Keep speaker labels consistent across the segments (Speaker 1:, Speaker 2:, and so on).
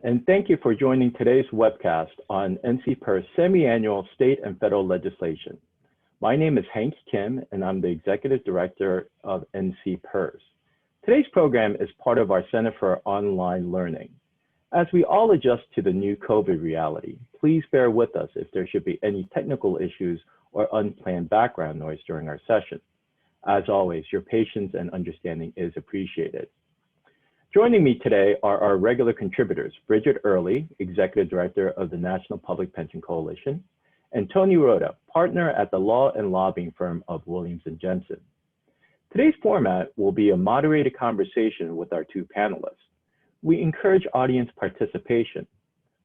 Speaker 1: and thank you for joining today's webcast on NCPERS semi-annual state and federal legislation. My name is Hank Kim, and I'm the Executive Director of NCPERS. Today's program is part of our Center for Online Learning. As we all adjust to the new COVID reality, please bear with us if there should be any technical issues or unplanned background noise during our session. As always, your patience and understanding is appreciated. Joining me today are our regular contributors, Bridget Early, Executive Director of the National Public Pension Coalition, and Anthony Roda, partner at the law and lobbying firm of Williams Jensen. Today's format will be a moderated conversation with our two panelists. We encourage audience participation.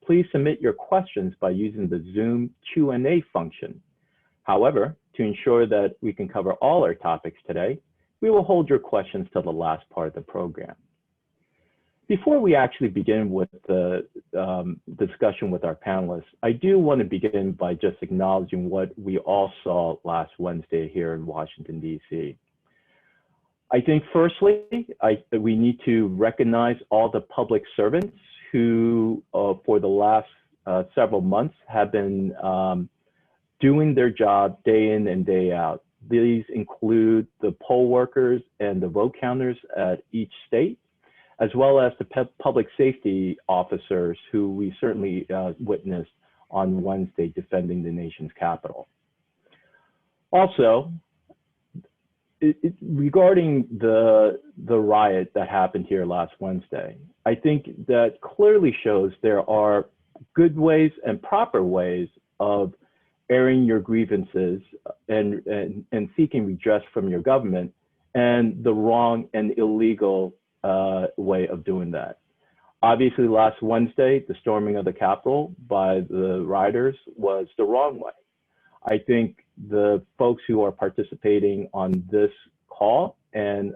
Speaker 1: Please submit your questions by using the Zoom Q&A function. However, to ensure that we can cover all our topics today, we will hold your questions till the last part of the program. Before we actually begin with the discussion with our panelists, I do want to begin by just acknowledging what we all saw last Wednesday here in Washington, D.C. I think firstly, we need to recognize all the public servants who, for the last several months, have been doing their job day in and day out. These include the poll workers and the vote counters at each state, as well as the public safety officers who we certainly witnessed on Wednesday defending the nation's capital. Also, regarding the riot that happened here last Wednesday, I think that clearly shows there are good ways and proper ways of airing your grievances and seeking redress from your government, and the wrong and illegal way of doing that. Obviously, last Wednesday, the storming of the Capitol by the rioters was the wrong way. I think the folks who are participating on this call and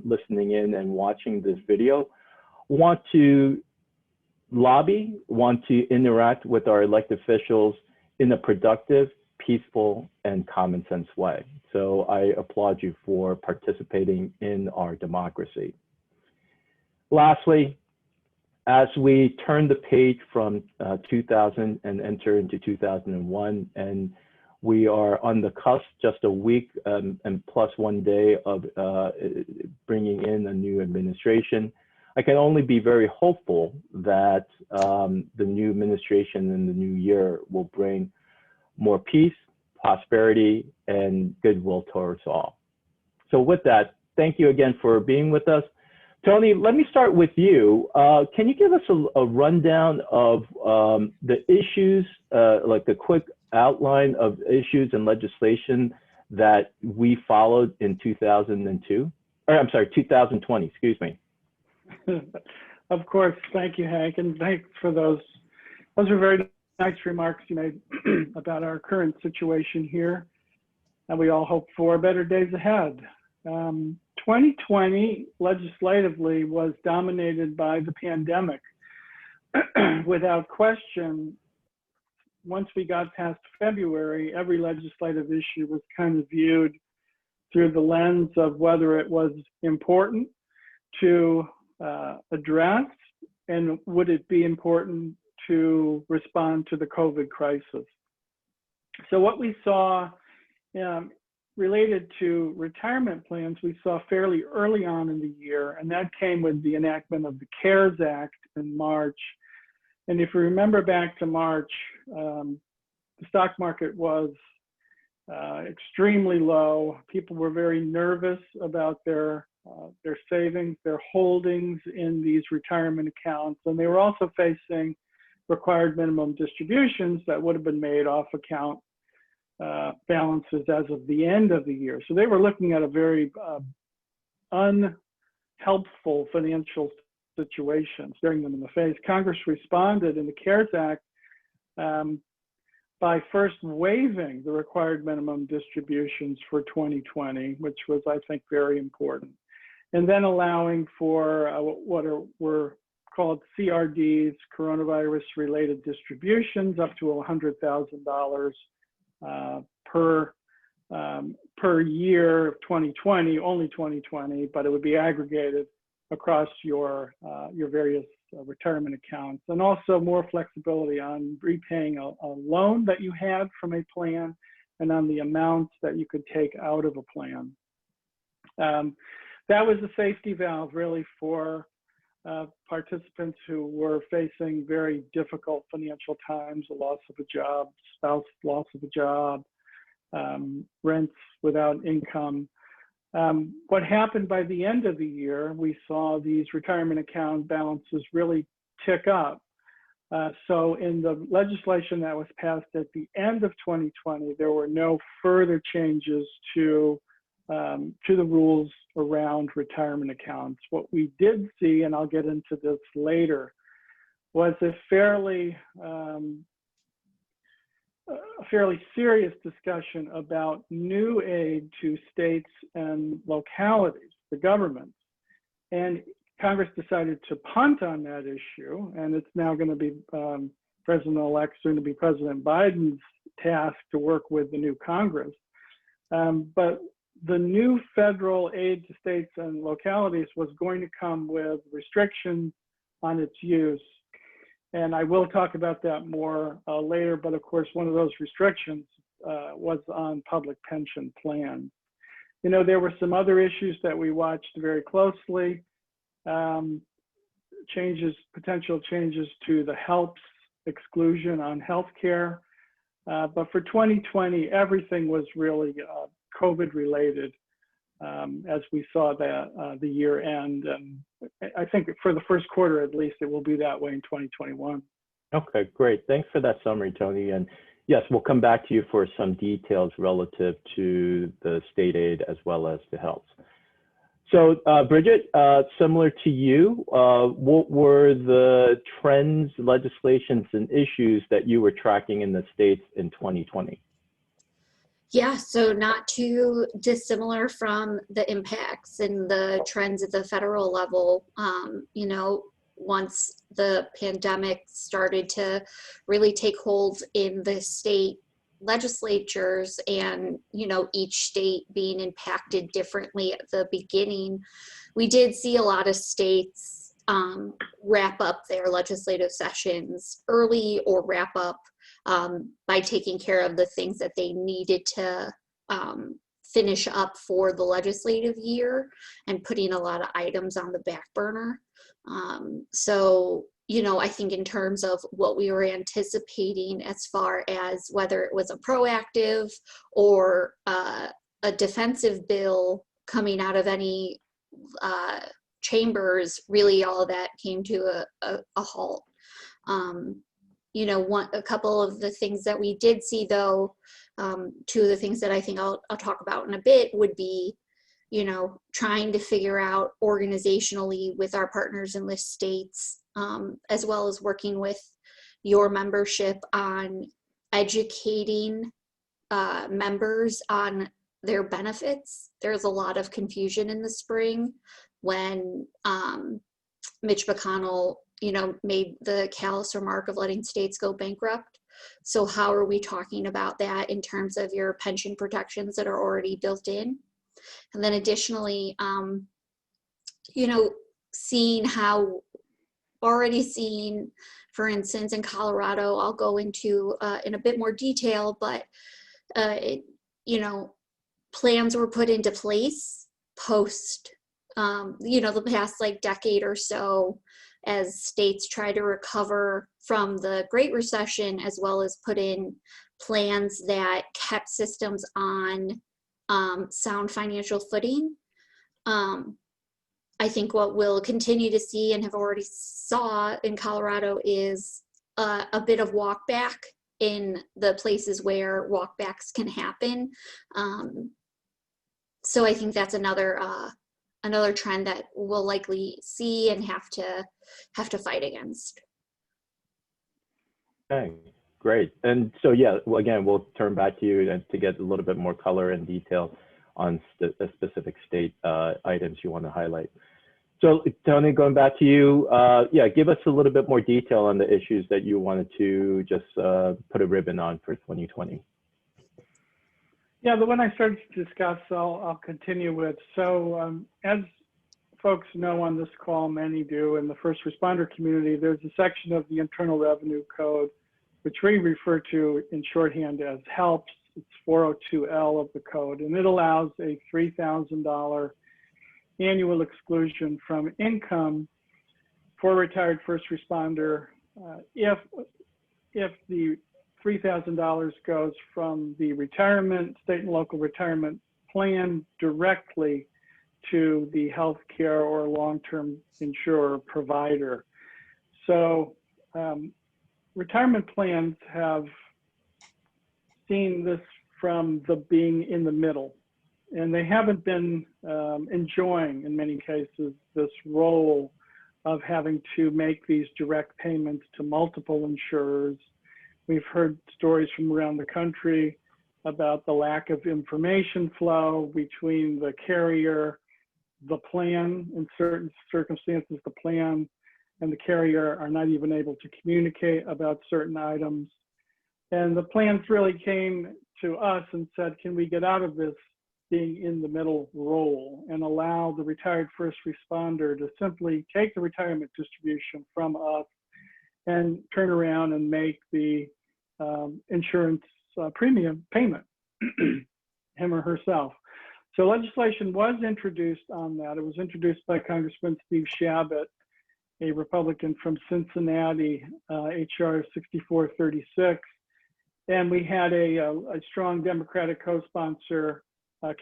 Speaker 1: listening in and watching this video want to lobby, want to interact with our elected officials in a productive, peaceful, and common sense way. So I applaud you for participating in our democracy. Lastly, as we turn the page from 2000 and enter into 2001, and we are on the cusp, just a week and plus 1 day of bringing in a new administration, I can only be very hopeful that the new administration in the new year will bring more peace, prosperity, and goodwill towards all. So with that, thank you again for being with us. Tony, let me start with you. Can you give us a rundown of the issues, like a quick outline of issues and legislation that we followed in 2002? Or I'm sorry, 2020, excuse me.
Speaker 2: Of course, thank you, Hank, and thanks for those. Those are very nice remarks you made about our current situation here, and we all hope for better days ahead. 2020 legislatively was dominated by the pandemic. Without question, once we got past February, every legislative issue was kind of viewed through the lens of whether it was important to address, and would it be important to respond to the COVID crisis. So what we saw related to retirement plans, we saw fairly early on in the year, and that came with the enactment of the CARES Act in March. And if you remember back to March, the stock market was extremely low. People were very nervous about their savings, their holdings in these retirement accounts, and they were also facing required minimum distributions that would have been made off account balances as of the end of the year. So they were looking at a very unhelpful financial situation, staring them in the face. Congress responded in the CARES Act by first waiving the required minimum distributions for 2020, which was, I think, very important, and then allowing for what were called CRDs, coronavirus-related distributions, up to $100,000 per year of 2020, only 2020, but it would be aggregated across your various retirement accounts, and also more flexibility on repaying a loan that you had from a plan and on the amounts that you could take out of a plan. That was a safety valve really for participants who were facing very difficult financial times, the loss of a job, spouse loss of a job, rents without income. What happened by the end of the year, we saw these retirement account balances really tick up. So in the legislation that was passed at the end of 2020, there were no further changes to the rules around retirement accounts. What we did see, and I'll get into this later, was a fairly serious discussion about new aid to states and localities, the governments. And Congress decided to punt on that issue, and it's now going to be President-elect, soon to be President Biden's task to work with the new Congress. But the new federal aid to states and localities was going to come with restrictions on its use. And I will talk about that more later, but of course, one of those restrictions was on public pension plans. You know, there were some other issues that we watched very closely, potential changes to the HELPS exclusion on healthcare. But for 2020, everything was really COVID related, as we saw that the year end. I think for the first quarter, at least, it will be that way in 2021.
Speaker 1: Okay, great. Thanks for that summary, Tony. And yes, we'll come back to you for some details relative to the state aid as well as the HELPS. So Bridget, similar to you, what were the trends, legislations, and issues that you were tracking in the states in 2020?
Speaker 3: Yeah, so not too dissimilar from the impacts and the trends at the federal level. You know, once the pandemic started to really take hold in the state legislatures and, you know, each state being impacted differently at the beginning, we did see a lot of states wrap up their legislative sessions early or wrap up by taking care of the things that they needed to finish up for the legislative year and putting a lot of items on the back burner. So, you know, I think in terms of what we were anticipating as far as whether it was a proactive or a defensive bill coming out of any chambers, really all that came to a halt. You know, a couple of the things that we did see, though, two of the things that I think I'll talk about in a bit would be, you know, trying to figure out organizationally with our partners in the states, as well as working with your membership on educating members on their benefits. There's a lot of confusion in the spring when Mitch McConnell, you know, made the callous remark of letting states go bankrupt. So how are we talking about that in terms of your pension protections that are already built in? And then additionally, you know, already seeing, for instance, in Colorado, I'll go into in a bit more detail, but, you know, plans were put into place post, you know, the past like decade or so, as states try to recover from the Great Recession, as well as put in plans that kept systems on sound financial footing. I think what we'll continue to see and have already saw in Colorado is a bit of walk back in the places where walkbacks can happen. So I think that's another trend that we'll likely see and have to fight against.
Speaker 1: Okay, great. And so, yeah, well, again, we'll turn back to you to get a little bit more color and detail on specific state items you want to highlight. So, Tony, going back to you, yeah, give us a little bit more detail on the issues that you wanted to just put a ribbon on for 2020.
Speaker 2: Yeah, the one I started to discuss, I'll continue with. So as folks know on this call, many do, in the first responder community, there's a section of the Internal Revenue Code, which we refer to in shorthand as HELPS. It's 402L of the code, and it allows a $3,000 annual exclusion from income for a retired first responder if the $3,000 goes from the retirement, state and local retirement plan directly to the healthcare or long-term insurer provider. So retirement plans have seen this from the being in the middle, and they haven't been enjoying, in many cases, this role of having to make these direct payments to multiple insurers. We've heard stories from around the country about the lack of information flow between the carrier, the plan, in certain circumstances, the plan and the carrier are not even able to communicate about certain items. And the plans really came to us and said, can we get out of this being in the middle role and allow the retired first responder to simply take the retirement distribution from us and turn around and make the insurance premium payment, him or herself. So legislation was introduced on that. It was introduced by Congressman Steve Chabot, a Republican from Cincinnati, HR 6436. And we had a strong Democratic co-sponsor,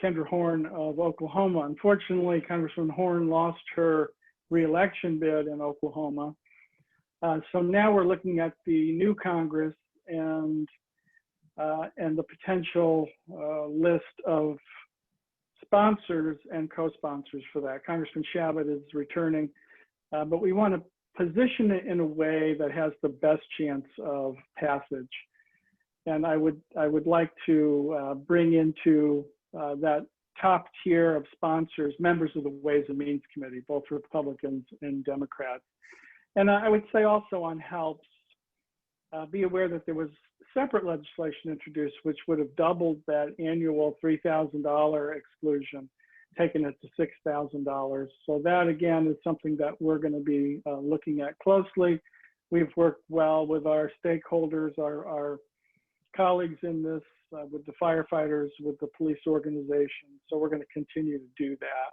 Speaker 2: Kendra Horn of Oklahoma. Unfortunately, Congresswoman Horn lost her re-election bid in Oklahoma. So now we're looking at the new Congress and the potential list of sponsors and co-sponsors for that. Congressman Chabot is returning, but we want to position it in a way that has the best chance of passage. And I would like to bring into that top tier of sponsors, members of the Ways and Means Committee, both Republicans and Democrats. And I would say also on HELPS, be aware that there was separate legislation introduced which would have doubled that annual $3,000 exclusion, taking it to $6,000. So that again is something that we're going to be looking at closely. We've worked well with our stakeholders, our colleagues in this, with the firefighters, with the police organizations. So we're going to continue to do that.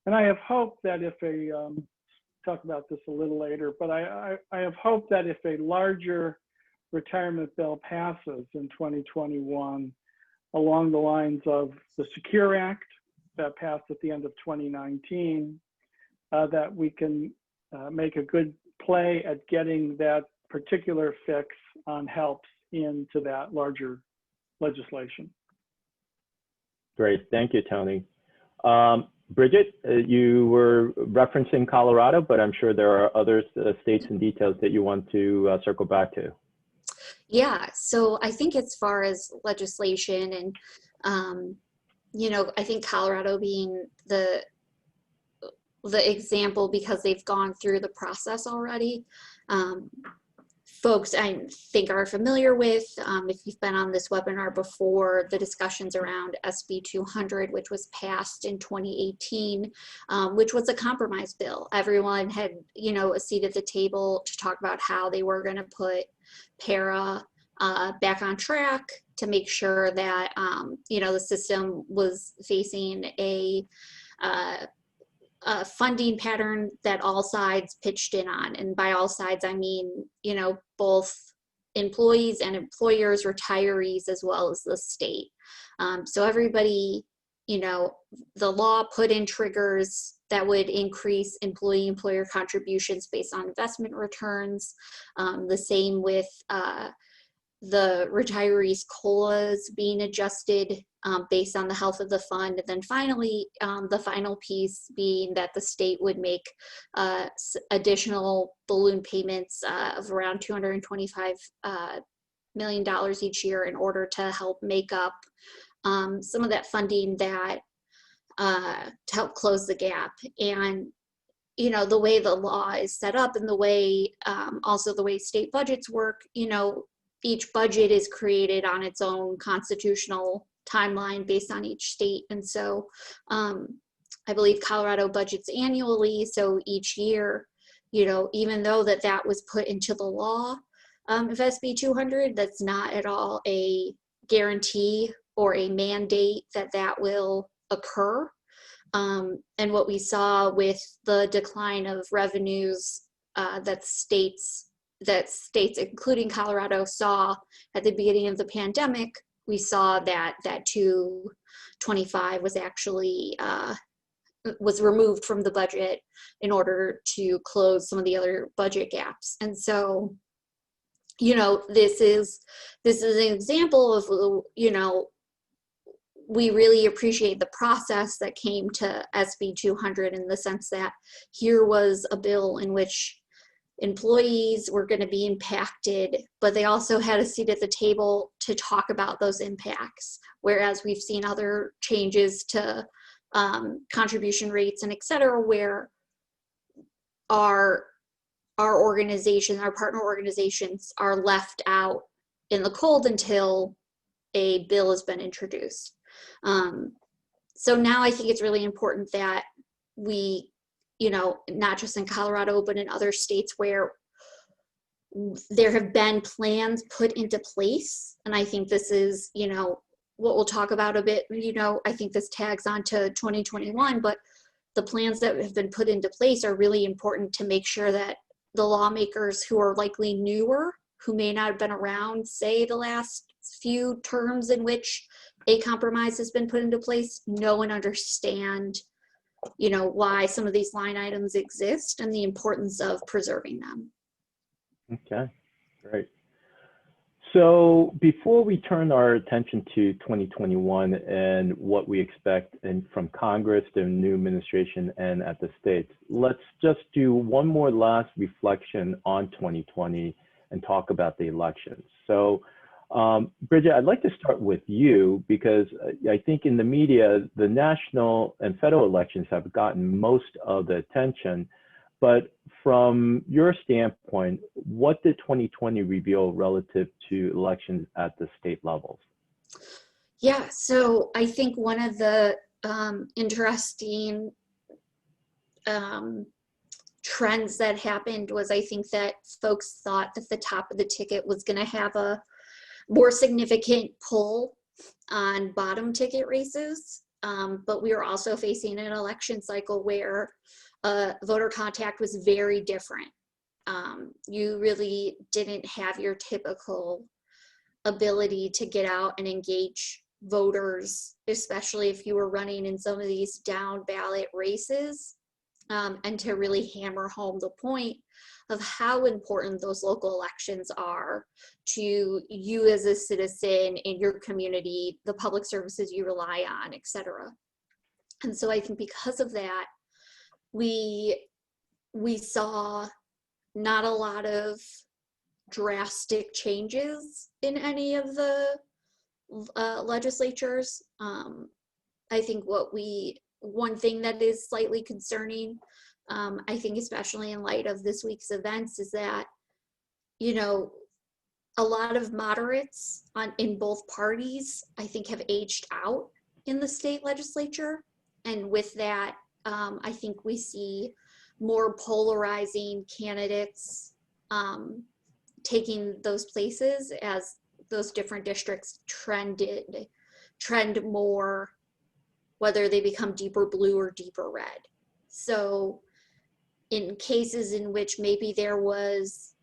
Speaker 2: And I have hope that if talk about this a little later, but I have hope that if a larger retirement bill passes in 2021 along the lines of the Secure Act that passed at the end of 2019, that we can make a good play at getting that particular fix on HELPS into that larger legislation.
Speaker 1: Great, thank you, Tony. Bridget, you were referencing Colorado, but I'm sure there are other states and details that you want to circle back to.
Speaker 3: Yeah, so I think as far as legislation and, you know, I think Colorado being the example because they've gone through the process already. Folks I think are familiar with, if you've been on this webinar before, the discussions around SB 200, which was passed in 2018, which was a compromise bill. Everyone had, you know, a seat at the table to talk about how they were going to put para back on track to make sure that, you know, the system was facing a funding pattern that all sides pitched in on. And by all sides, I mean, you know, both employees and employers, retirees, as well as the state. So everybody, you know, the law put in triggers that would increase employer contributions based on investment returns. The same with the retirees' COLAs being adjusted based on the health of the fund. And then finally, the final piece being that the state would make additional balloon payments of around $225 million each year in order to help make up some of that funding that to help close the gap. And you know, the way the law is set up and the way also the way state budgets work, you know, each budget is created on its own constitutional timeline based on each state. And so I believe Colorado budgets annually, so each year, you know, even though that was put into the law of SB 200, that's not at all a guarantee or a mandate that will occur. And what we saw with the decline of revenues that states, including Colorado, saw at the beginning of the pandemic, we saw that 225 was actually was removed from the budget in order to close some of the other budget gaps. And so, you know, this is an example of, you know, we really appreciate the process that came to SB 200 in the sense that here was a bill in which employees were going to be impacted, but they also had a seat at the table to talk about those impacts. Whereas we've seen other changes to contribution rates and et cetera, where our organization, our partner organizations are left out in the cold until a bill has been introduced. So now I think it's really important that we, you know, not just in Colorado, but in other states where there have been plans put into place. And I think this is, you know, what we'll talk about a bit, you know, I think this tags on to 2021, but the plans that have been put into place are really important to make sure that the lawmakers who are likely newer, who may not have been around, say, the last few terms in which a compromise has been put into place, know and understand, you know, why some of these line items exist and the importance of preserving them.
Speaker 1: Okay, great. So before we turn our attention to 2021 and what we expect from Congress, the new administration, and at the states, let's just do one more last reflection on 2020 and talk about the elections. So Bridget, I'd like to start with you because I think in the media, the national and federal elections have gotten most of the attention. But from your standpoint, what did 2020 reveal relative to elections at the state levels?
Speaker 3: Yeah, so I think one of the interesting trends that happened was I think that folks thought that the top of the ticket was going to have a more significant pull on bottom ticket races. But we were also facing an election cycle where voter contact was very different. You really didn't have your typical ability to get out and engage voters, especially if you were running in some of these down ballot races, and to really hammer home the point of how important those local elections are to you as a citizen in your community, the public services you rely on, et cetera. And so I think because of that, we saw not a lot of drastic changes in any of the legislatures. I think one thing that is slightly concerning, I think especially in light of this week's events, is that, you know, a lot of moderates in both parties, I think, have aged out in the state legislature. And with that, I think we see more polarizing candidates taking those places as those different districts trend more, whether they become deeper blue or deeper red. So in cases in which maybe there was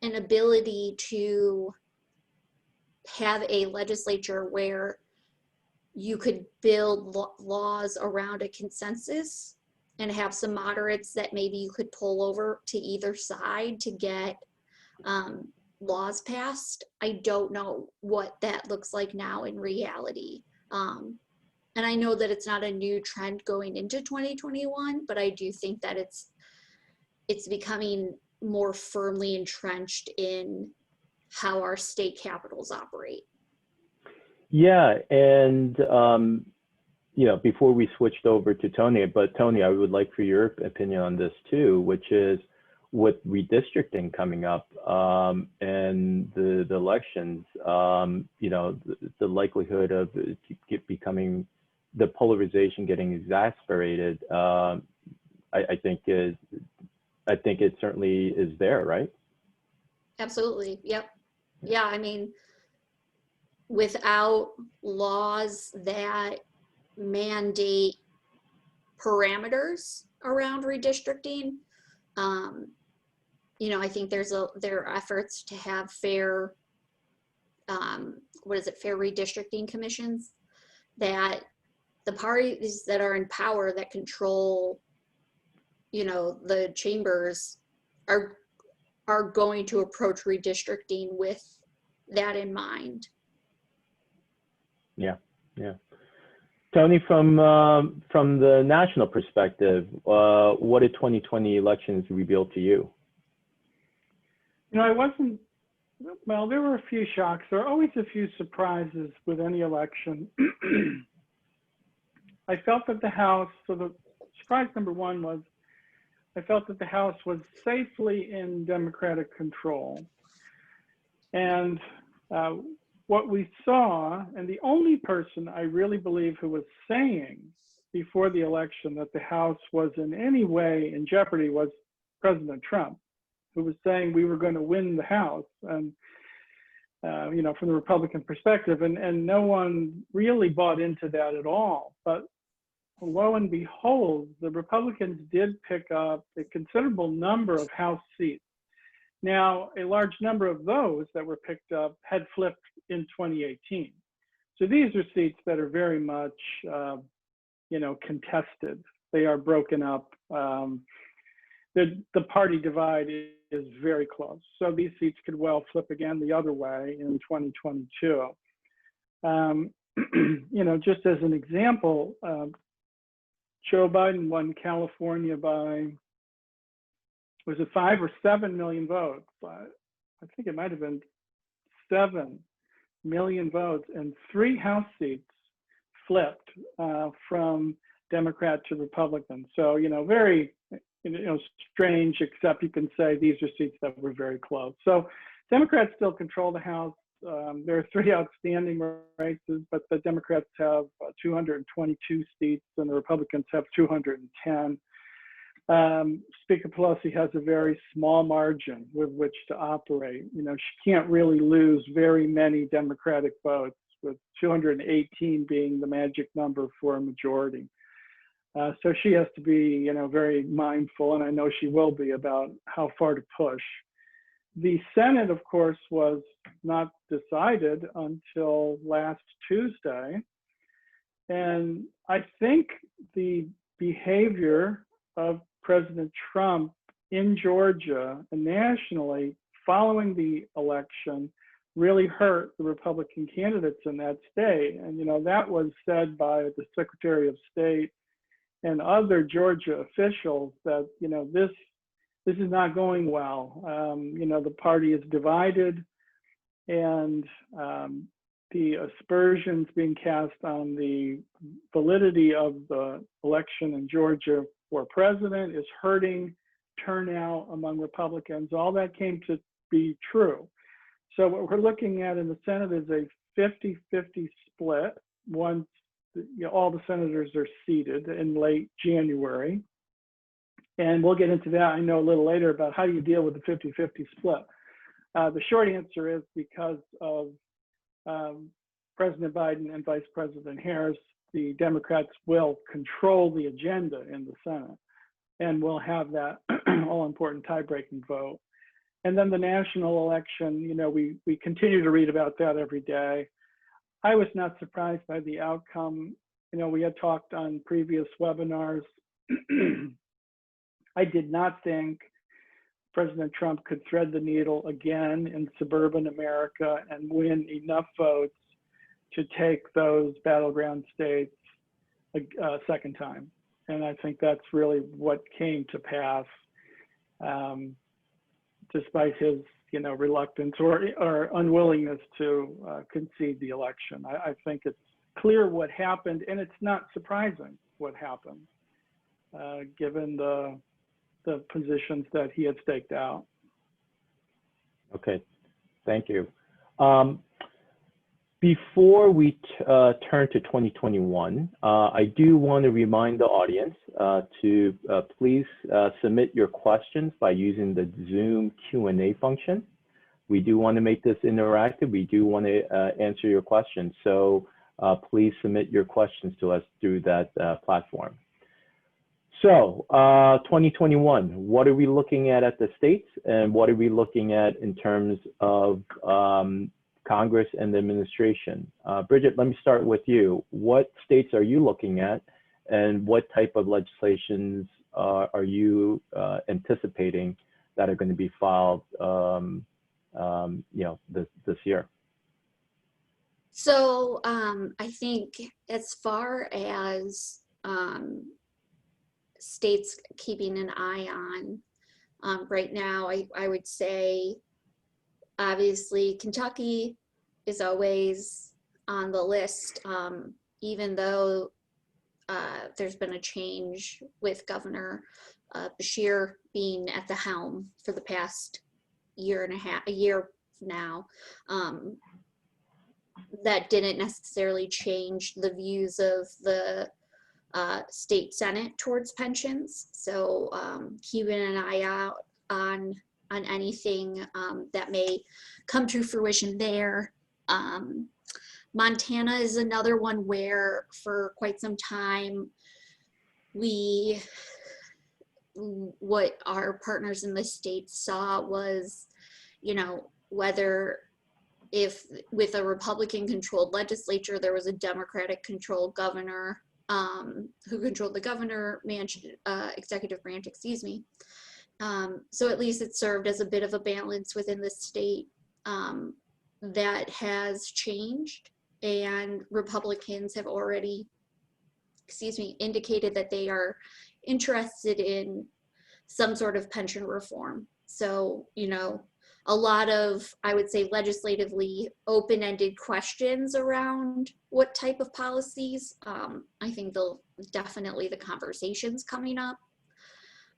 Speaker 3: an ability to have a legislature where you could build laws around a consensus and have some moderates that maybe you could pull over to either side to get laws passed. I don't know what that looks like now in reality. And I know that it's not a new trend going into 2021, but I do think that it's becoming more firmly entrenched in how our state capitals operate. Yeah,
Speaker 1: and you know, before we switched over to Tony, but Tony, I would like for your opinion on this too, which is with redistricting coming up and the elections, you know, the likelihood of it becoming the polarization getting exacerbated, I think it certainly is there, right?
Speaker 3: Absolutely. Yep. Yeah. I mean, without laws that mandate parameters around redistricting, you know, I think there are efforts to have fair, fair redistricting commissions, that the parties that are in power that control, you know, the chambers are going to approach redistricting with that in mind.
Speaker 1: Yeah, yeah. Tony, from the national perspective, what did 2020 elections reveal to you?
Speaker 2: You know, well, there were a few shocks. There are always a few surprises with any election. I felt that the House, so the surprise number one was, I felt that the House was safely in Democratic control. And what we saw, and the only person I really believe who was saying before the election that the House was in any way in jeopardy, was President Trump, who was saying we were going to win the House, and you know, from the Republican perspective, and no one really bought into that at all. But lo and behold, the Republicans did pick up a considerable number of House seats. Now, a large number of those that were picked up had flipped in 2018. So these are seats that are very much, you know, contested. They are broken up. The party divide is very close. So these seats could well flip again the other way in 2022. You know, just as an example, Joe Biden won California by, was it 5 or 7 million votes? I think it might have been 7 million votes, and 3 House seats flipped from Democrat to Republican. So, you know, very, you know, strange, except you can say these are seats that were very close. So Democrats still control the House. There are 3 outstanding races, but the Democrats have 222 seats and the Republicans have 210. Speaker Pelosi has a very small margin with which to operate. You know, she can't really lose very many Democratic votes, with 218 being the magic number for a majority. So she has to be, you know, very mindful, and I know she will be, about how far to push. The Senate, of course, was not decided until last Tuesday. And I think the behavior of President Trump in Georgia and nationally following the election really hurt the Republican candidates in that state. And, you know, that was said by the Secretary of State and other Georgia officials that, you know, this is not going well. You know, the party is divided, and the aspersions being cast on the validity of the election in Georgia for president is hurting turnout among Republicans. All that came to be true. So what we're looking at in the Senate is a 50-50 split once, you know, all the senators are seated in late January. And we'll get into that, I know, a little later, about how do you deal with the 50-50 split. The short answer is because of President Biden and Vice President Harris, the Democrats will control the agenda in the Senate, and we'll have that all-important tie-breaking vote. And then the national election, you know, we continue to read about that every day. I was not surprised by the outcome. You know, we had talked on previous webinars. I did not think President Trump could thread the needle again in suburban America and win enough votes to take those battleground states a second time. And I think that's really what came to pass, despite his, you know, reluctance or unwillingness to concede the election. I think it's clear what happened, and it's not surprising what happened, given the positions that he had staked out.
Speaker 1: Okay, thank you. Before we turn to 2021, I do want to remind the audience to please submit your questions by using the Zoom Q&A function. We do want to make this interactive. We do want to answer your questions. So please submit your questions to us through that platform. So 2021, what are we looking at the states, and what are we looking at in terms of Congress and the administration? Bridget, let me start with you. What states are you looking at, and what type of legislations are you anticipating that are going to be filed, this year?
Speaker 3: So I think as far as states keeping an eye on right now, I would say obviously Kentucky is always on the list, even though there's been a change with Governor Beshear being at the helm for the past year now. That didn't necessarily change the views of the state Senate towards pensions. So keeping an eye out on anything that may come to fruition there. Montana is another one where for quite some time what our partners in the state saw was, whether if with a Republican controlled legislature, there was a Democratic controlled governor who controlled the governor executive branch, excuse me. So at least it served as a bit of a balance within the state. That has changed, and Republicans have already, indicated that they are interested in some sort of pension reform. So, a lot of, I would say, legislatively open-ended questions around what type of policies. I think definitely the conversations coming up.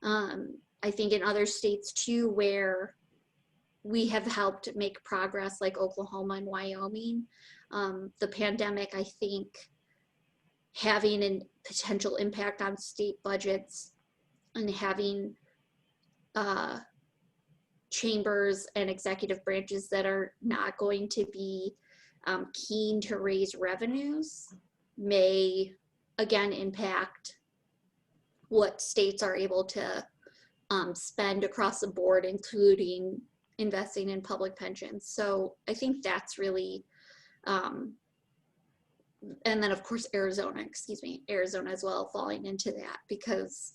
Speaker 3: I think in other states too, where we have helped make progress, like Oklahoma and Wyoming, the pandemic, I think, having a potential impact on state budgets and having chambers and executive branches that are not going to be keen to raise revenues may again impact what states are able to spend across the board, including investing in public pensions. So I think that's really, and then of course Arizona as well falling into that, because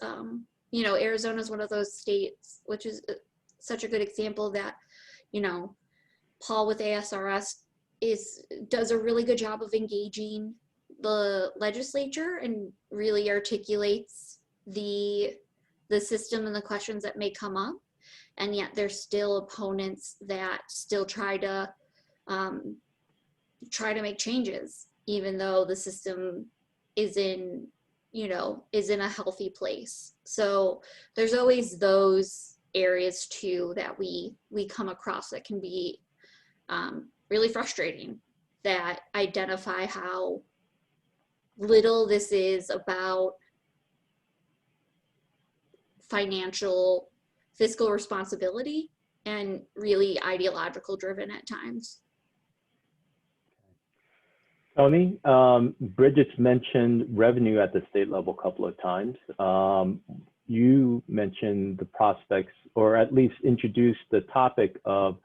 Speaker 3: Arizona is one of those states which is such a good example that Paul with ASRS does a really good job of engaging the legislature and really articulates the system and the questions that may come up. And yet there's still opponents that still try to make changes, even though the system is in a healthy place. So there's always those areas too that we come across that can be really frustrating, that identify how little this is about fiscal responsibility and really ideological driven at times.
Speaker 1: Tony, Bridget's mentioned revenue at the state level a couple of times. You mentioned the prospects, or at least introduced the topic of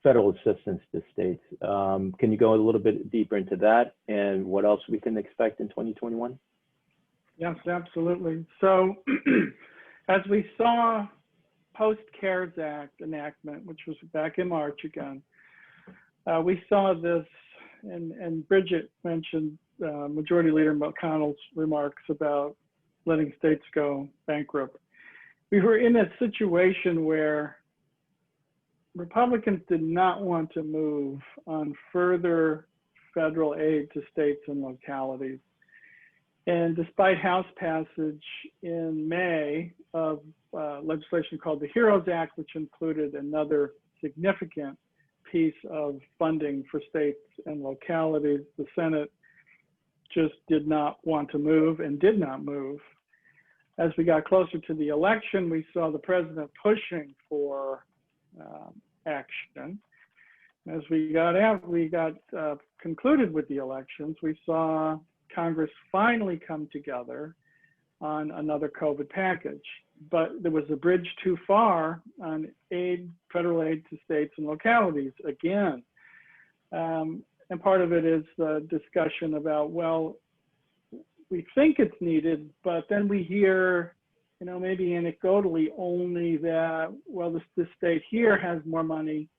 Speaker 1: federal assistance to states. Can you go a little bit deeper into that and what else we can expect in 2021?
Speaker 2: Yes, absolutely. So as we saw post-CARES Act enactment, which was back in March again, we saw this, and Bridget mentioned Majority Leader McConnell's remarks about letting states go bankrupt. We were in a situation where Republicans did not want to move on further federal aid to states and localities. And despite House passage in May of legislation called the HEROES Act, which included another significant piece of funding for states and localities. The Senate just did not want to move and did not move. As we got closer to the election, we saw the president pushing for action. As we got concluded with the elections, we saw Congress finally come together on another COVID package. But there was a bridge too far on federal aid to states and localities again. And part of it is the discussion about, well, we think it's needed, but then we hear, you know, maybe anecdotally only that, well, this state here has more money,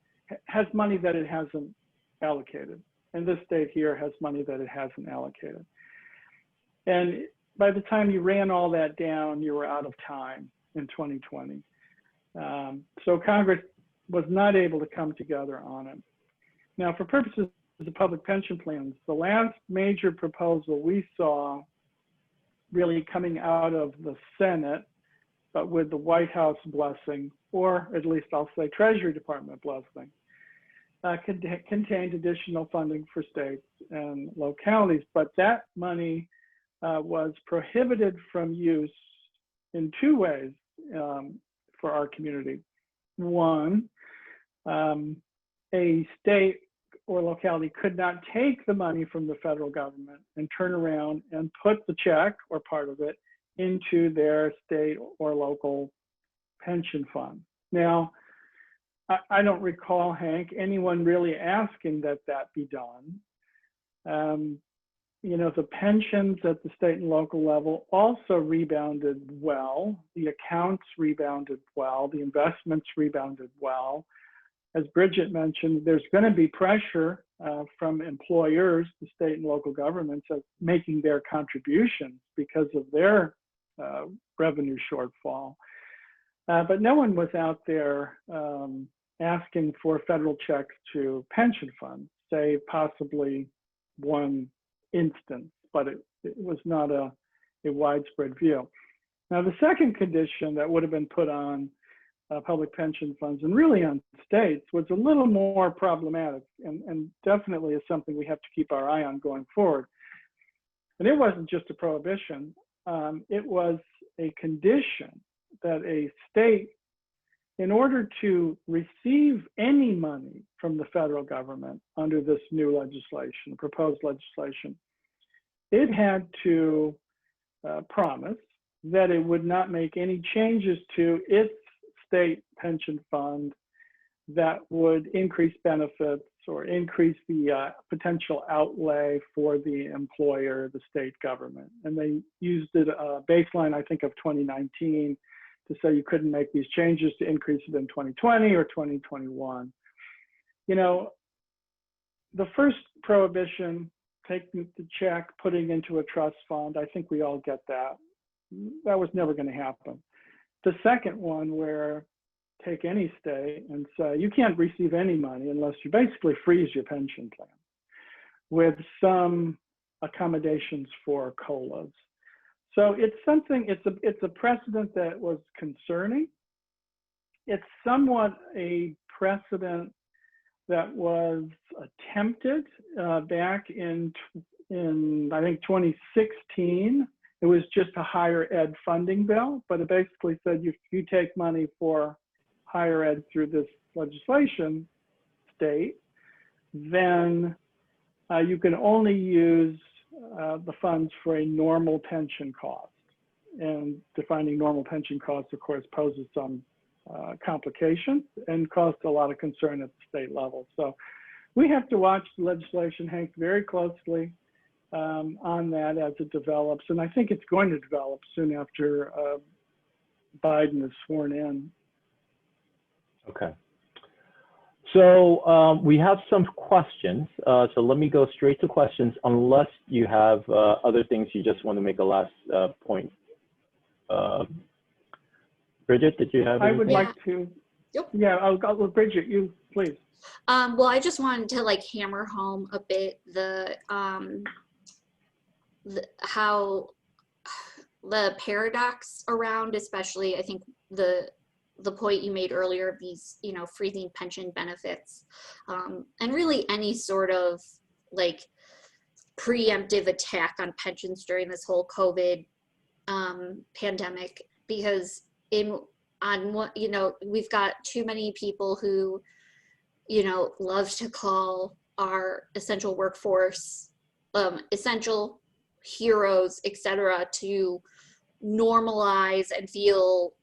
Speaker 2: has money that it hasn't allocated. And this state here has money that it hasn't allocated. And by the time you ran all that down, you were out of time in 2020. So Congress was not able to come together on it. Now, for purposes of public pension plans, the last major proposal we saw really coming out of the Senate, but with the White House blessing, or at least I'll say Treasury Department blessing, contained additional funding for states and localities, but that money was prohibited from use in two ways for our community. One, a state or locality could not take the money from the federal government and turn around and put the check or part of it into their state or local pension fund. Now, I don't recall, Hank, anyone really asking that that be done. You know, the pensions at the state and local level also rebounded well. The accounts rebounded well. The investments rebounded well. As Bridget mentioned, there's going to be pressure from employers, the state and local governments, of making their contributions because of their revenue shortfall. But no one was out there asking for federal checks to pension funds, say possibly one instance, but it was not a widespread view. Now, the second condition that would have been put on public pension funds and really on states was a little more problematic and definitely is something we have to keep our eye on going forward. And it wasn't just a prohibition, it was a condition that a state, in order to receive any money from the federal government under this new legislation, proposed legislation, it had to promise that it would not make any changes to its state pension fund that would increase benefits or increase the potential outlay for the employer, the state government. And they used it a baseline, I think, of 2019 to say you couldn't make these changes to increase it in 2020 or 2021. You know, the first prohibition, taking the check, putting into a trust fund, I think we all get that. That was never going to happen. The second one, where take any state and say you can't receive any money unless you basically freeze your pension plan with some accommodations for COLAs. So it's something, it's a precedent that was concerning. It's somewhat a precedent that was attempted back in I think 2016. It was just a higher ed funding bill, but it basically said if you take money for higher ed through this legislation state, then you can only use the funds for a normal pension cost. And defining normal pension costs, of course, poses some complications and caused a lot of concern at the state level. So we have to watch the legislation, Hank, very closely on that as it develops. And I think it's going to develop soon after Biden is sworn in.
Speaker 1: Okay. So we have some questions. So let me go straight to questions, unless you have other things you just want to make a last point. Bridget, did you have anything?
Speaker 2: I would like to.
Speaker 3: Yep.
Speaker 2: Yeah, I'll go, Bridget, you please.
Speaker 3: Well, I just wanted to like hammer home a bit how the paradox around, especially I think the the point you made earlier of these, you know, freezing pension benefits, and really any sort of like preemptive attack on pensions during this whole COVID pandemic, because on what, you know, we've got too many people who, you know, love to call our essential workforce essential heroes, etc., to normalize and feel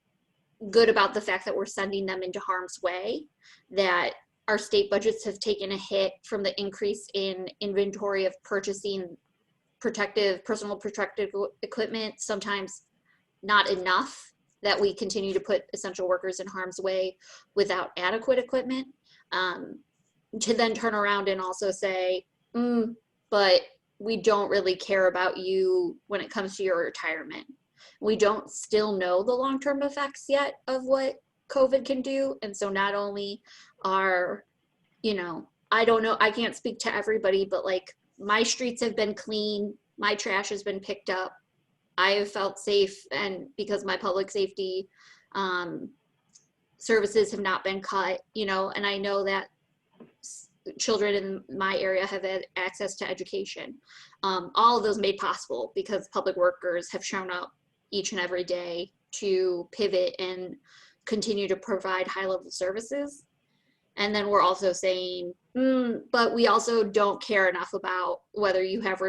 Speaker 3: good about the fact that we're sending them into harm's way, that our state budgets have taken a hit from the increase in inventory of purchasing personal protective equipment, sometimes not enough, that we continue to put essential workers in harm's way without adequate equipment, to then turn around and also say, but we don't really care about you when it comes to your retirement. We don't still know the long-term effects yet of what COVID can do. And so not only are, you know, I don't know, I can't speak to everybody, but like my streets have been clean, my trash has been picked up, I have felt safe, and because my public safety services have not been cut, you know, and I know that children in my area have had access to education. All of those made possible because public workers have shown up each and every day to pivot and continue to provide high-level services. And then we're also saying, but we also don't care enough about whether you have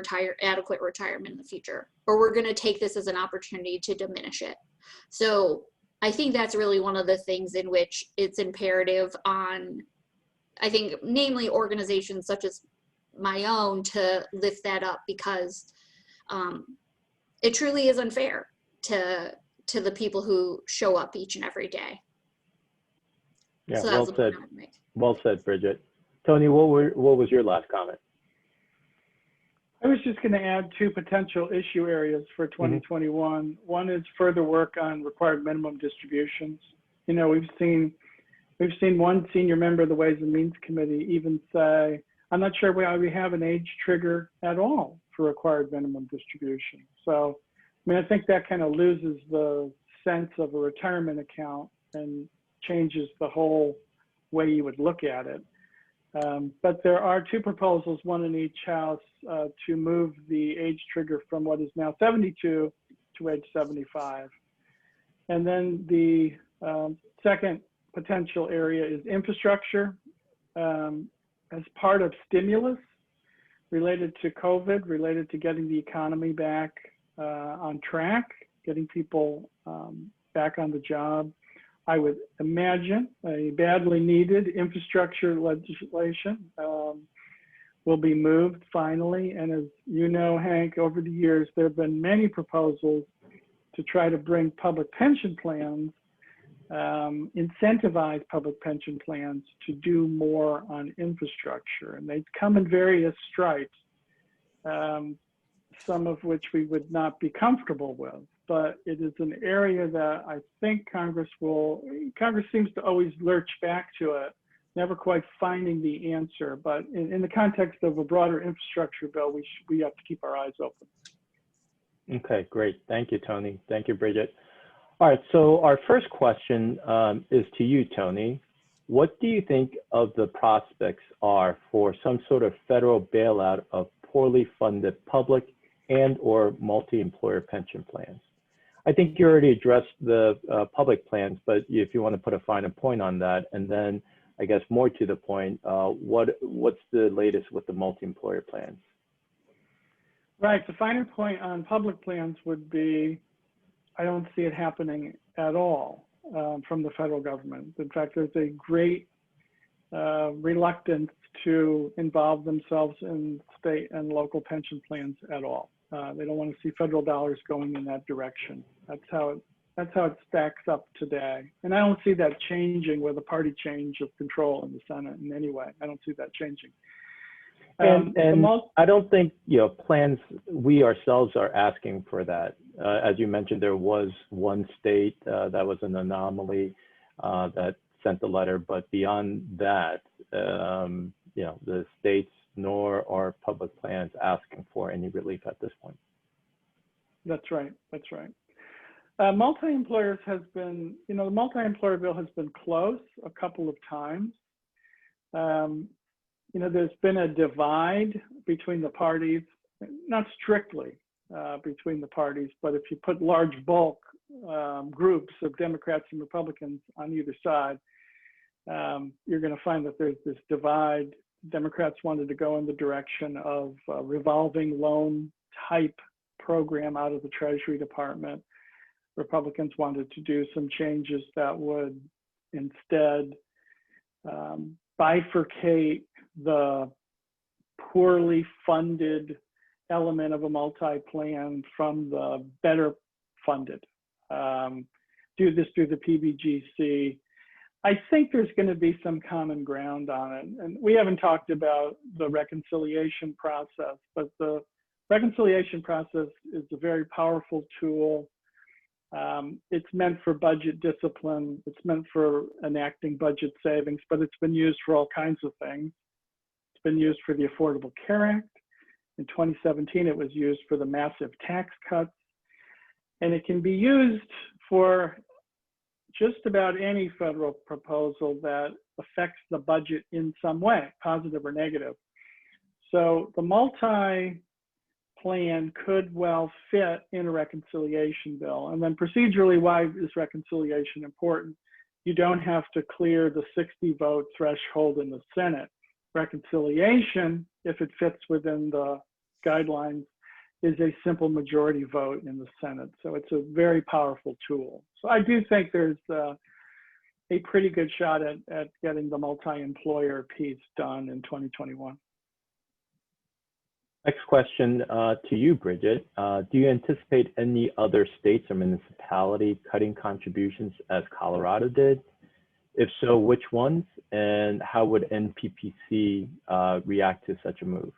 Speaker 3: adequate retirement in the future, or we're going to take this as an opportunity to diminish it. So I think that's really one of the things in which it's imperative on, I think, namely organizations such as my own, to lift that up, because it truly is unfair to the people who show up each and every day.
Speaker 1: Yeah,
Speaker 3: so
Speaker 1: well said. Well said, Bridget. Tony, what was your last comment?
Speaker 2: I was just going to add two potential issue areas for 2021. One is further work on required minimum distributions. You know, we've seen one senior member of the Ways and Means Committee even say, I'm not sure why we have an age trigger at all for required minimum distribution. So, I mean, I think that kind of loses the sense of a retirement account and changes the whole way you would look at it. But there are two proposals, one in each house, to move the age trigger from what is now 72 to age 75. And then the second potential area is infrastructure. As part of stimulus related to COVID, related to getting the economy back on track, getting people back on the job, I would imagine a badly needed infrastructure legislation will be moved finally. And as you know, Hank, over the years, there have been many proposals to try to bring public pension plans, incentivize public pension plans to do more on infrastructure. And they come in various stripes, some of which we would not be comfortable with. But it is an area that I think Congress seems to always lurch back to it, never quite finding the answer. But in the context of a broader infrastructure bill, we have to keep our eyes open.
Speaker 1: Okay, great. Thank you, Tony. Thank you, Bridget. All right, so our first question is to you, Tony. What do you think of the prospects are for some sort of federal bailout of poorly funded public and or multi-employer pension plans? I think you already addressed the public plans, but if you want to put a finer point on that, and then I guess more to the point, what's the latest with the multi-employer plans?
Speaker 2: Right, the finer point on public plans would be, I don't see it happening at all from the federal government. In fact, there's a great reluctance to involve themselves in state and local pension plans at all. They don't want to see federal dollars going in that direction. That's how it stacks up today. And I don't see that changing with a party change of control in the Senate in any way. I don't see that changing.
Speaker 1: And I don't think, you know, plans, we ourselves are asking for that. As you mentioned, there was one state that was an anomaly that sent the letter, but beyond that, you know, the states nor are public plans asking for any relief at this point.
Speaker 2: That's right. That's right. Multi-employers has been, the multi-employer bill has been close a couple of times. There's been a divide between the parties, not strictly between the parties, but if you put large bulk groups of Democrats and Republicans on either side, you're going to find that there's this divide. Democrats wanted to go in the direction of a revolving loan type program out of the Treasury Department. Republicans wanted to do some changes that would instead bifurcate the poorly funded element of a multi-plan from the better funded. Do this through the PBGC. I think there's going to be some common ground on it. And we haven't talked about the reconciliation process, but the reconciliation process is a very powerful tool. It's meant for budget discipline. It's meant for enacting budget savings, but it's been used for all kinds of things. It's been used for the Affordable Care Act. In 2017, it was used for the massive tax cuts. And it can be used for just about any federal proposal that affects the budget in some way, positive or negative. So the multi-plan could well fit in a reconciliation bill. And then procedurally, why is reconciliation important? You don't have to clear the 60 vote threshold in the Senate. Reconciliation, if it fits within the guidelines, is a simple majority vote in the Senate. So it's a very powerful tool. So I do think there's a pretty good shot at getting the multi-employer piece done in 2021.
Speaker 1: Next question to you, Bridget. Do you anticipate any other states or municipality cutting contributions as Colorado did? If so, which ones? And how would NPPC react to such a move?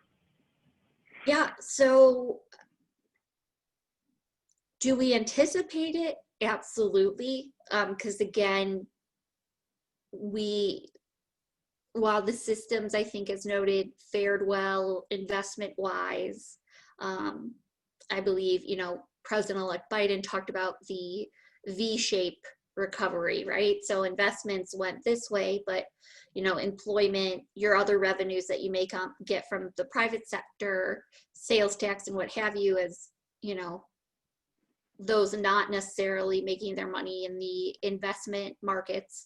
Speaker 3: Yeah, so do we anticipate it? Absolutely. Because again, while the systems, I think, as noted, fared well investment-wise, I believe, President-elect Biden talked about the V-shape recovery, right? So investments went this way, but, employment, your other revenues that you may get from the private sector, sales tax and what have you, as, those not necessarily making their money in the investment markets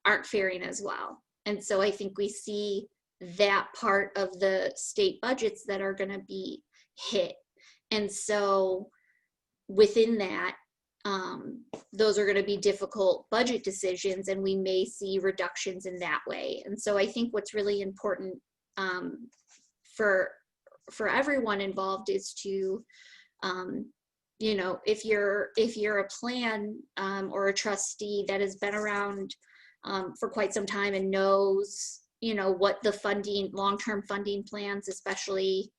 Speaker 3: aren't faring as well. And so I think we see that part of the state budgets that are going to be hit. And so within that, those are going to be difficult budget decisions, and we may see reductions in that way. And so I think what's really important for everyone involved is to, if you're a plan or a trustee that has been around for quite some time and knows, what the long-term funding plans, especially,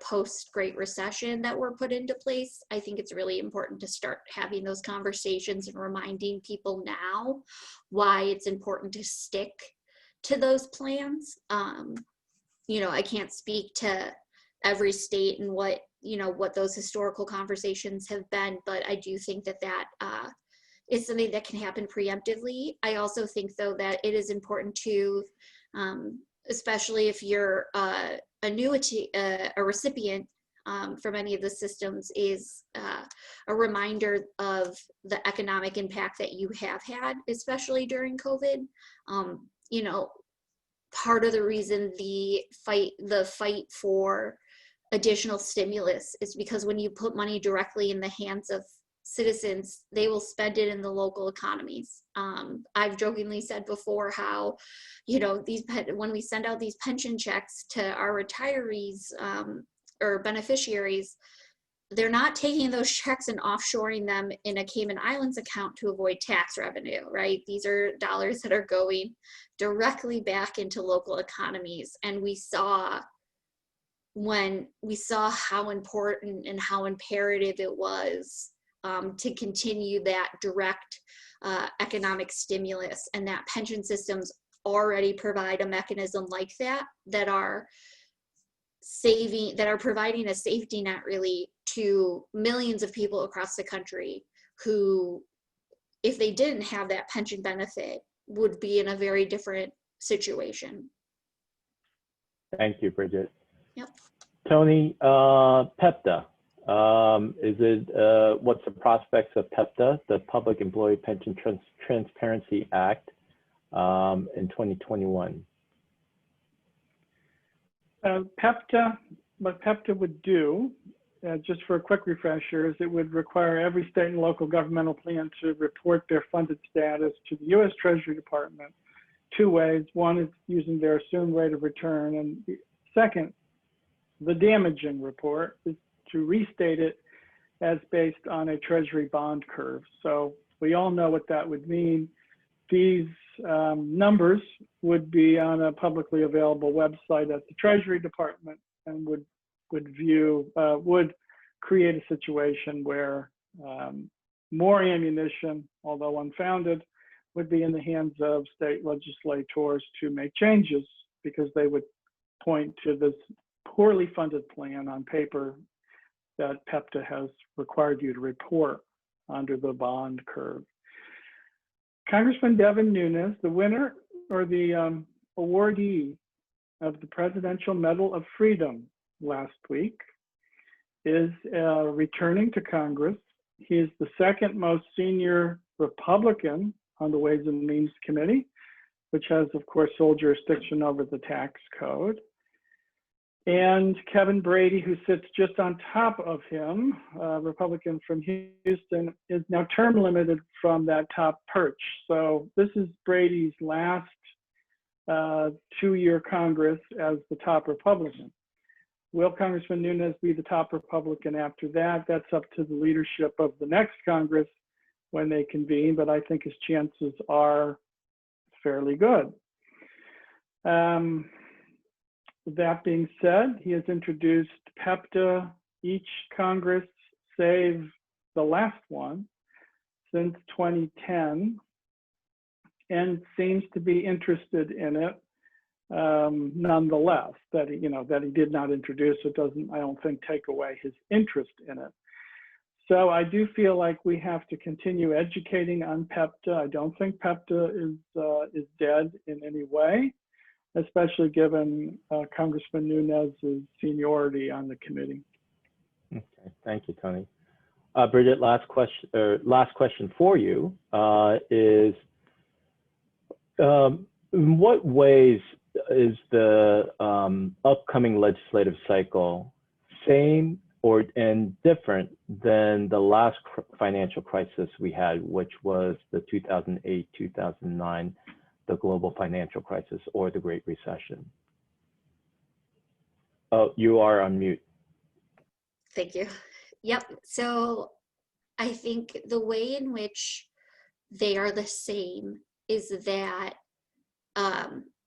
Speaker 3: post-Great Recession, that were put into place, I think it's really important to start having those conversations and reminding people now why it's important to stick to those plans. I can't speak to every state and what those historical conversations have been, but I do think that is something that can happen preemptively. I also think, though, that it is important to, especially if you're a recipient from any of the systems, is a reminder of the economic impact that you have had, especially during COVID. Part of the reason the fight for additional stimulus is because when you put money directly in the hands of citizens, they will spend it in the local economies. I've jokingly said before how, when we send out these pension checks to our retirees or beneficiaries, they're not taking those checks and offshoring them in a Cayman Islands account to avoid tax revenue, right? These are dollars that are going directly back into local economies. And we saw how important and how imperative it was to continue that direct economic stimulus, and that pension systems already provide a mechanism like that are providing a safety net really to millions of people across the country who, if they didn't have that pension benefit, would be in a very different situation.
Speaker 1: Thank you, Bridget.
Speaker 3: Yep.
Speaker 1: Tony, PEPTA. What's the prospects of PEPTA, the Public Employee Pension Transparency Act, in 2021?
Speaker 2: PEPTA, what PEPTA would do, just for a quick refresher, is it would require every state and local governmental plan to report their funded status to the U.S. Treasury Department two ways. One is using their assumed rate of return, and the second, the damaging report, is to restate it as based on a Treasury bond curve. So we all know what that would mean. These numbers would be on a publicly available website at the Treasury Department, and would create a situation where more ammunition, although unfounded, would be in the hands of state legislators to make changes, because they would point to this poorly funded plan on paper that PEPTA has required you to report under the bond curve. Congressman Devin Nunes, the winner or the awardee of the Presidential Medal of Freedom last week, is returning to Congress. He is the second most senior Republican on the Ways and Means Committee, which has, of course, sole jurisdiction over the tax code. And Kevin Brady, who sits just on top of him, Republican from Houston, is now term limited from that top perch. So this is Brady's last two-year Congress as the top Republican. Will Congressman Nunes be the top Republican after that? That's up to the leadership of the next Congress when they convene, but I think his chances are fairly good. That being said, he has introduced PEPTA each Congress, save the last one, since 2010, and seems to be interested in it. Nonetheless, that he did not introduce it doesn't, I don't think, take away his interest in it. So I do feel like we have to continue educating on PEPTA. I don't think PEPTA is dead in any way, especially given Congressman Nunes' seniority on the committee.
Speaker 1: Okay, thank you, Tony. Bridget, last question for you is, in what ways is the upcoming legislative cycle same and different than the last financial crisis we had, which was the 2008-2009, the global financial crisis, or the Great Recession? Oh, you are on mute.
Speaker 3: Thank you. Yep. So I think the way in which they are the same is that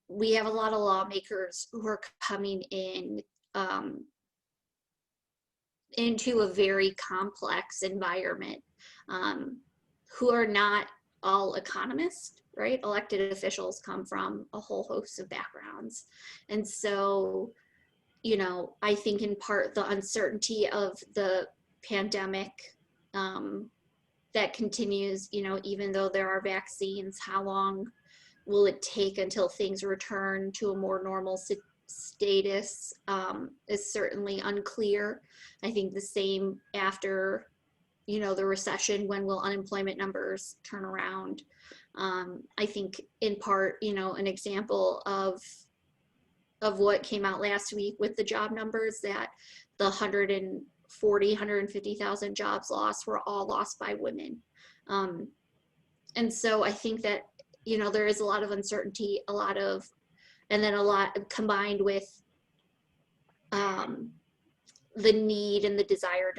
Speaker 3: we have a lot of lawmakers who are coming in into a very complex environment, who are not all economists, right? Elected officials come from a whole host of backgrounds. And so, I think in part the uncertainty of the pandemic that continues, even though there are vaccines, how long will it take until things return to a more normal status is certainly unclear. I think the same after, the recession, when will unemployment numbers turn around? I think in part, an example of what came out last week with the job numbers, that the 150,000 jobs lost were all lost by women. And so I think that, there is a lot of uncertainty, and then a lot combined with the need and the desire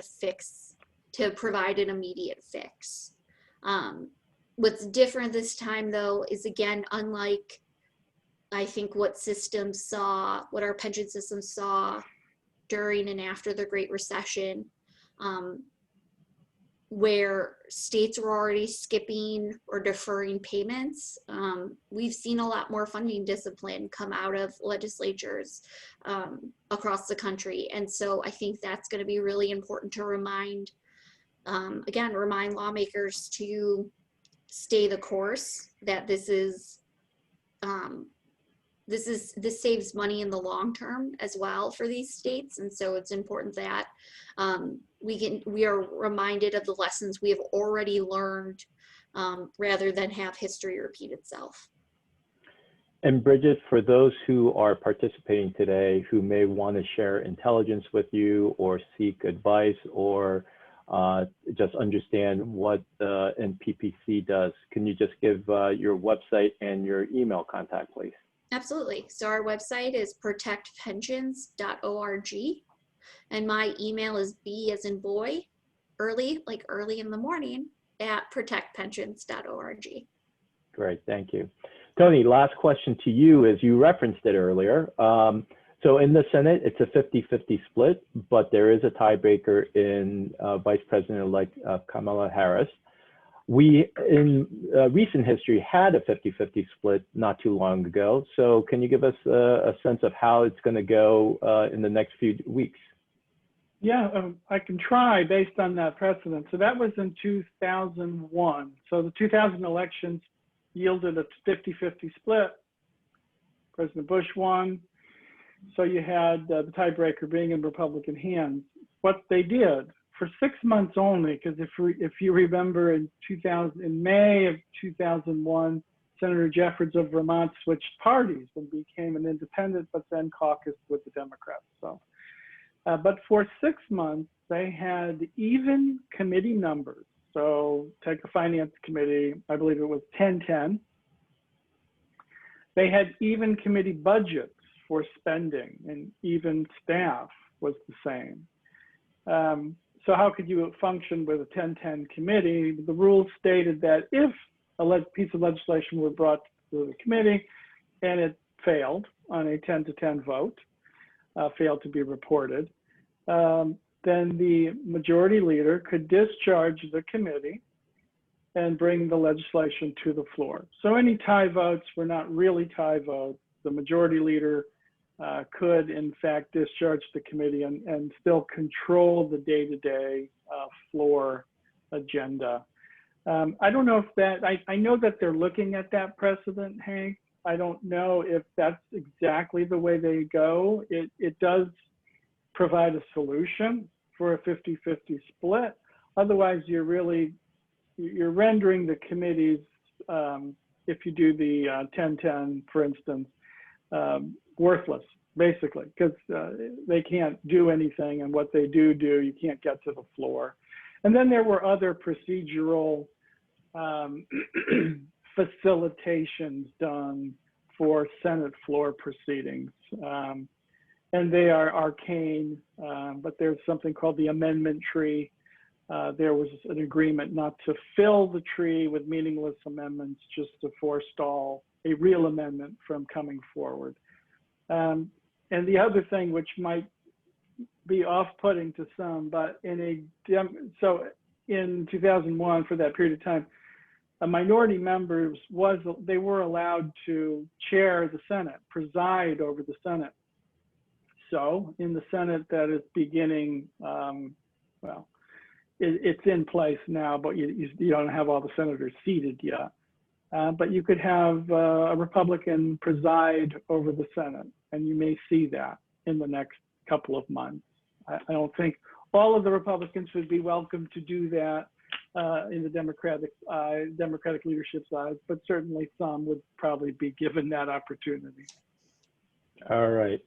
Speaker 3: to provide an immediate fix. What's different this time, though, is, again, unlike, I think, what our pension system saw during and after the Great Recession, where states were already skipping or deferring payments. We've seen a lot more funding discipline come out of legislatures across the country. And so I think that's going to be really important to remind again, remind lawmakers to stay the course, that this saves money in the long term as well for these states. And so it's important that we are reminded of the lessons we have already learned, rather than have history repeat itself.
Speaker 1: And Bridget, for those who are participating today who may want to share intelligence with you or seek advice or just understand what the NPPC does, can you just give your website and your email contact, please?
Speaker 3: Absolutely. So our website is protectpensions.org, and my email is B as in boy, early, like early in the morning, at protectpensions.org.
Speaker 1: Great, thank you. Tony, last question to you, as you referenced it earlier. So in the Senate, it's a 50-50 split, but there is a tiebreaker in Vice President-elect Kamala Harris. We, in recent history, had a 50-50 split not too long ago. So can you give us a sense of how it's going to go in the next few weeks?
Speaker 2: Yeah, I can try based on that precedent. So that was in 2001. So the 2000 elections yielded a 50-50 split. President Bush won. So you had the tiebreaker being in Republican hands. What they did for 6 months only, because if you remember in May of 2001, Senator Jeffords of Vermont switched parties and became an independent, but then caucused with the Democrats. So, but for 6 months, they had even committee numbers. So take a finance committee, I believe it was 10-10. They had even committee budgets for spending, and even staff was the same. So how could you function with a 10-10 committee? The rules stated that if a piece of legislation were brought to the committee and it failed on a 10-10 vote, failed to be reported, then the majority leader could discharge the committee and bring the legislation to the floor. So any tie votes were not really tie votes. The majority leader could, in fact, discharge the committee and still control the day-to-day floor agenda. I don't know if that, I know that they're looking at that precedent, Hank. I don't know if that's exactly the way they go. It does provide a solution for a 50-50 split. Otherwise, you're rendering the committees, if you do the 10-10, for instance, worthless, basically, because they can't do anything, and what they do, you can't get to the floor. And then there were other procedural facilitations done for Senate floor proceedings. And they are arcane, but there's something called the amendment tree. There was an agreement not to fill the tree with meaningless amendments, just to forestall a real amendment from coming forward. And the other thing, which might be off-putting to some, but so in 2001, for that period of time, a minority members they were allowed to chair the Senate, preside over the Senate. So in the Senate that is beginning, well, it's in place now, but you don't have all the senators seated yet. But you could have a Republican preside over the Senate, and you may see that in the next couple of months. I don't think all of the Republicans would be welcome to do that in the Democratic leadership's eyes, but certainly some would probably be given that opportunity.
Speaker 1: All right.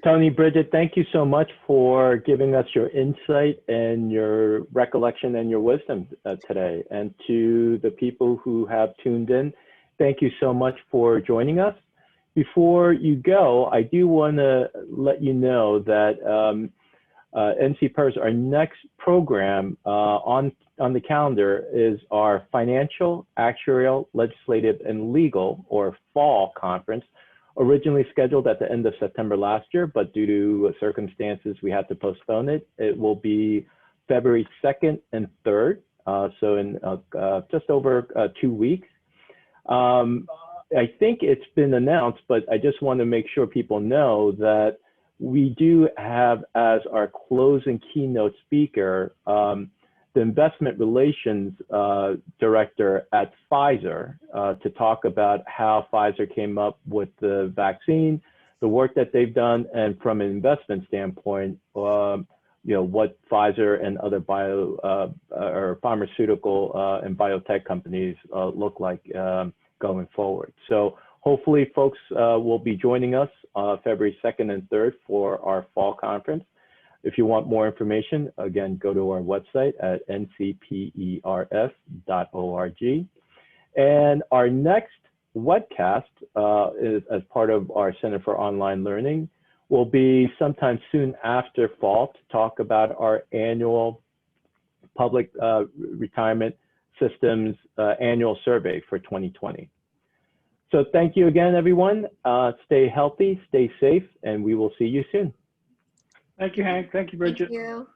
Speaker 1: Tony, Bridget, thank you so much for giving us your insight and your recollection and your wisdom today. And to the people who have tuned in, thank you so much for joining us. Before you go, I do want to let you know that NCPERS, our next program on the calendar is our Financial, Actuarial, Legislative, and Legal, or FALL conference, originally scheduled at the end of September last year, but due to circumstances, we had to postpone it. It will be February 2nd and 3rd, so in just over 2 weeks. I think it's been announced, but I just want to make sure people know that we do have as our closing keynote speaker the investment relations director at Pfizer to talk about how Pfizer came up with the vaccine, the work that they've done, and from an investment standpoint, what Pfizer and other or pharmaceutical and biotech companies look like going forward. So hopefully folks will be joining us February 2nd and 3rd for our fall conference. If you want more information, again, go to our website at ncpers.org. And our next webcast is as part of our Center for Online Learning will be sometime soon after fall to talk about our annual public retirement systems annual survey for 2020. So thank you again, everyone. Stay healthy, stay safe, and we will see you soon.
Speaker 2: Thank you, Hank. Thank you, Bridget.
Speaker 3: Thank you.